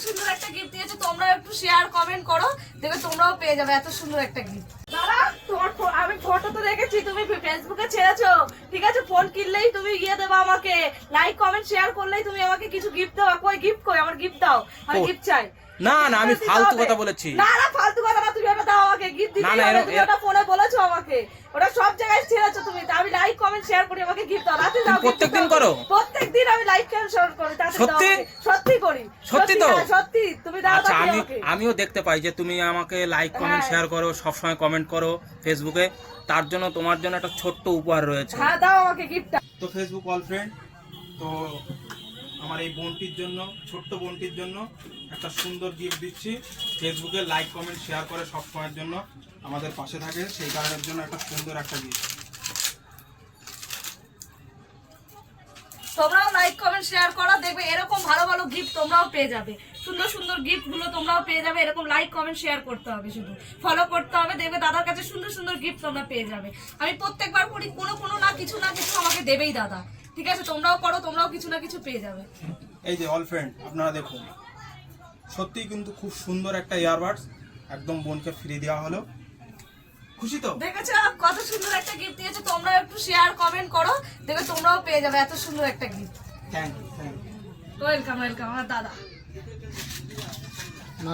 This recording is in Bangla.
সুন্দর একটা গিফট দিয়েছে, তোমরা একটু শেয়ার কমেন্ট করো, দেখবে তোমরাও পেয়ে যাবে এত সুন্দর একটা গিফট। দাদা তোমার আমি ফটো তো দেখেছি তুমি ফেসবুকে ছেড়েছো, ঠিক আছে? ফোন কিনলেই তুমি গিয়ে দেবা আমাকে, লাইক কমেন্ট শেয়ার করলেই তুমি আমাকে কিছু গিফট দেবা। কই গিফট কই? আমার গিফট দাও, আমি গিফট চাই। না না আমি ফালতু কথা বলেছি। না না ফালতু কথা না, তুমি ওটা দাও আমাকে, গিফট দিতে হবে। তুমি ওটা ফোনে বলেছো আমাকে, ওটা সব জায়গায় ছেড়েছো তুমি। আমি লাইক কমেন্ট শেয়ার করি, আমাকে গিফট দাও। রাতে দাও। প্রত্যেকদিন করো? প্রত্যেকদিন আমি লাইক কমেন্ট শেয়ার করি। তাতে সত্যি? সত্যি করি। সত্যি তো? সত্যি তুমি দাও। আচ্ছা আমিও দেখতে পাই যে তুমি আমাকে লাইক কমেন্ট শেয়ার করো, সব সময় কমেন্ট করো ফেসবুকে। তার জন্য তোমার জন্য একটা ছোট্ট উপহার রয়েছে। হ্যাঁ দাও আমাকে গিফটটা। তো ফেসবুক অল ফ্রেন্ড, তো আমার এই বোনটির জন্য, ছোট্ট বোনটির জন্য একটা সুন্দর গিফট দিচ্ছি। ফেসবুকে লাইক কমেন্ট শেয়ার করে সব সময়ের জন্য আমাদের পাশে থাকে, সেই কারণের জন্য একটা সুন্দর একটা গিফট। তোমরাও লাইক কমেন্ট শেয়ার করো, দেখবে এরকম ভালো ভালো গিফট তোমরাও পেয়ে যাবে। সুন্দর সুন্দর গিফট গুলো তোমরাও পেয়ে যাবে। এরকম লাইক কমেন্ট শেয়ার করতে হবে, শুধু ফলো করতে হবে, দেখবে দাদার কাছে সুন্দর সুন্দর গিফট তোমরা পেয়ে যাবে। আমি প্রত্যেকবার করি, কোনো না কিছু আমাকে দেবেই দাদা, ঠিক আছে? তোমরাও করো, তোমরাও কিছু না কিছু পেয়ে যাবে। এই যে অল ফ্রেন্ড, আপনারা দেখুন, সত্যিই কিন্তু খুব সুন্দর একটা ইয়ারবাডস একদম বোনকে ফ্রি দেওয়া হলো। খুশি তো? দেখেছো কত সুন্দর একটা গিফট দিয়েছে? তোমরা একটু শেয়ার কমেন্ট করো, দেখবে তোমরাও পেয়ে যাবে এত সুন্দর একটা gift. Thank you. Welcome welcome আমার দাদা। না